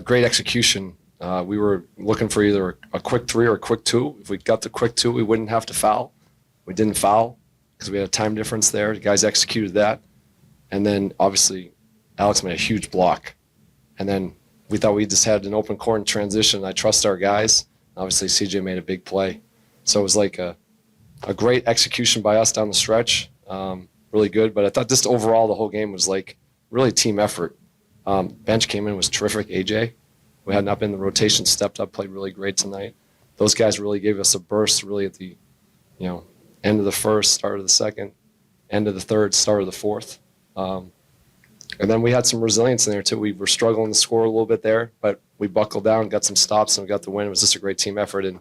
Great execution. We were looking for either a quick 3 or a quick 2. If we got the quick 2, we wouldn't have to foul. We didn't foul because we had a time difference there. The guys executed that. And then, obviously, Alex made a huge block. And then we thought we just had an open court in transition. I trust our guys. Obviously, CJ made a big play. So it was like a great execution by us down the stretch. Really good. But I thought just overall the whole game was like really team effort. Bench came in, was terrific. AJ, who had not been in the rotation, stepped up, played really great tonight. Those guys really gave us a burst really at the end of the first, start of the second, end of the third, start of the fourth. And then we had some resilience in there too. We were struggling to score a little bit there, but we buckled down, got some stops, and we got the win. It was just a great team effort. And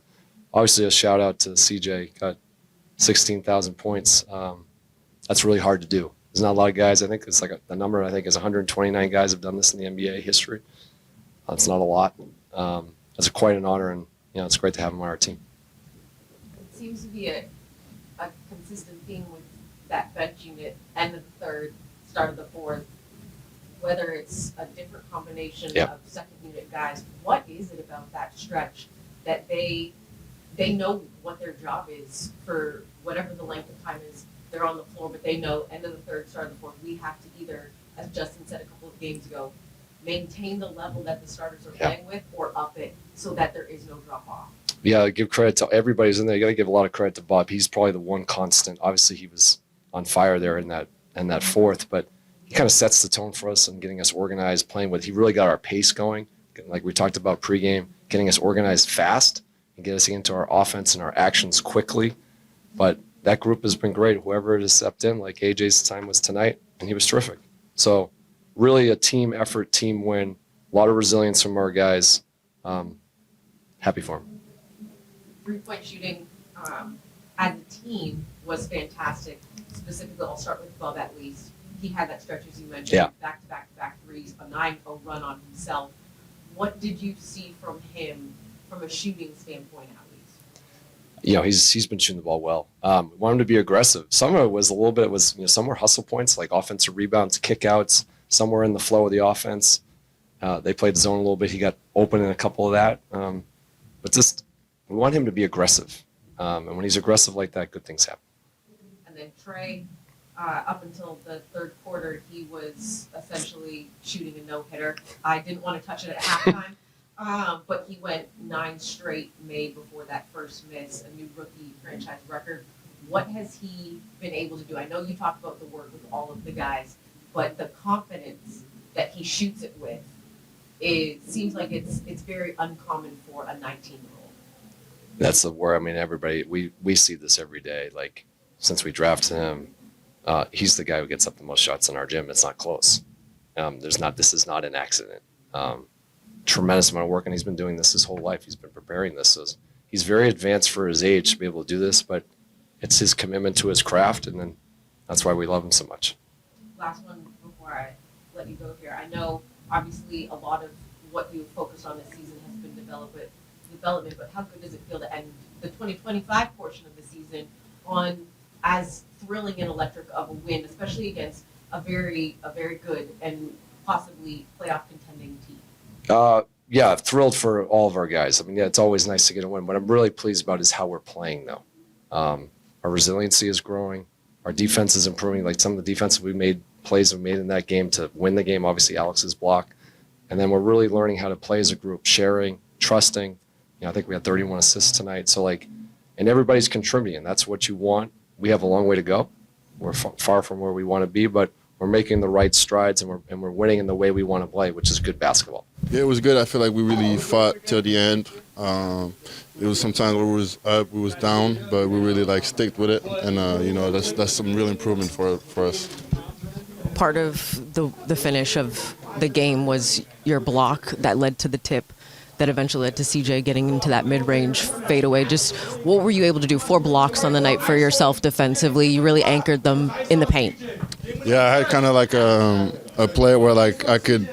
obviously a shout out to CJ, got 16,000 points. That's really hard to do. There's not a lot of guys. I think it's like the number I think is 129 guys have done this in the NBA history. That's not a lot. It's quite an honor, and it's great to have him on our team. It seems to be a consistent theme with that bench unit, end of the third, start of the fourth. Whether it's a different combination of second unit guys, what is it about that stretch that they know what their job is for whatever the length of time is they're on the floor, but they know end of the third, start of the fourth, we have to either, as Justin said a couple of games ago, maintain the level that the starters are playing with or up it so that there is no drop off. Yeah, give credit to everybody's in there. You got to give a lot of credit to Bob. He's probably the one constant. Obviously, he was on fire there in that fourth, but he kind of sets the tone for us and getting us organized, playing with. He really got our pace going, like we talked about pregame, getting us organized fast and get us into our offense and our actions quickly. But that group has been great. Whoever has stepped in, like AJ's time was tonight, and he was terrific. So really a team effort, team win, a lot of resilience from our guys. Happy for him. 3-point shooting as a team was fantastic. Specifically, I'll start with Bub at least. He had that stretch, as you mentioned, back-to-back threes, a 9-0 run on himself. What did you see from him from a shooting standpoint, at least? He's been shooting the ball well. We want him to be aggressive. Some of it was a little bit, some were hustle points, like offensive rebounds, kickouts, somewhere in the flow of the offense. They played zone a little bit. He got open in a couple of that. But just, we want him to be aggressive. And when he's aggressive like that, good things happen. And then Trey, up until the third quarter, he was essentially shooting a no-hitter. I didn't want to touch it at halftime, but he went 9 straight made before that first miss, a new rookie franchise record. What has he been able to do? I know you talked about the work with all of the guys, but the confidence that he shoots it with, it seems like it's very uncommon for a 19-year-old. That's where, everybody, we see this every day. Like, since we drafted him, he's the guy who gets up the most shots in our gym. It's not close. This is not an accident. Tremendous amount of work, and he's been doing this his whole life. He's been preparing this. So he's very advanced for his age to be able to do this, but it's his commitment to his craft, and then that's why we love him so much. Last one before I let you go here. I know, obviously, a lot of what you focused on this season has been development, but how good does it feel to end the 2025 portion of the season on as thrilling and electric of a win, especially against a very good and possibly playoff contending team? Thrilled for all of our guys. It's always nice to get a win. What I'm really pleased about is how we're playing, though. Our resiliency is growing. Our defense is improving. Like some of the defense plays we made in that game to win the game, obviously Alex's block. And then we're really learning how to play as a group, sharing, trusting. I think we had 31 assists tonight. So, and everybody's contributing. That's what you want. We have a long way to go. We're far from where we want to be, but we're making the right strides, and we're winning in the way we want to play, which is good basketball. Yeah, it was good. I feel like we really fought till the end. It was sometimes where we was up, we was down, but we really stick with it, and that's some real improvement for us. Part of the finish of the game was your block that led to the tip that eventually led to CJ getting into that mid-range fadeaway. Just what were you able to do? 4 blocks on the night for yourself defensively. You really anchored them in the paint. Yeah, I had kind of a play where I could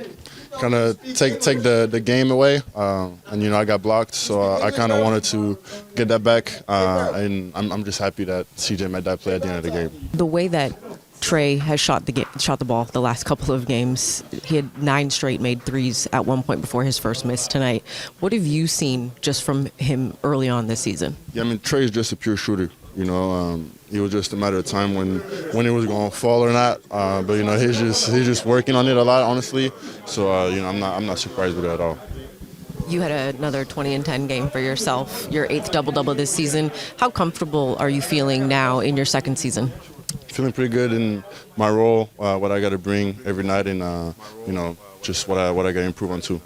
kind of take the game away, and I got blocked, so I kind of wanted to get that back, and I'm just happy that CJ made that play at the end of the game. The way that Trey has shot the ball the last couple of games. He had 9 straight made threes at one point before his first miss tonight. What have you seen just from him early on this season? Yeah, I mean, Trey's just a pure shooter. You know, it was just a matter of time when it was going to fall or not. But you know, he's just working on it a lot, honestly. So you know, I'm not surprised with it at all. You had another 20 and 10 game for yourself, your 8th double-double this season. How comfortable are you feeling now in your second season? Feeling pretty good in my role, what I got to bring every night, and you know, just what I got to improve on too.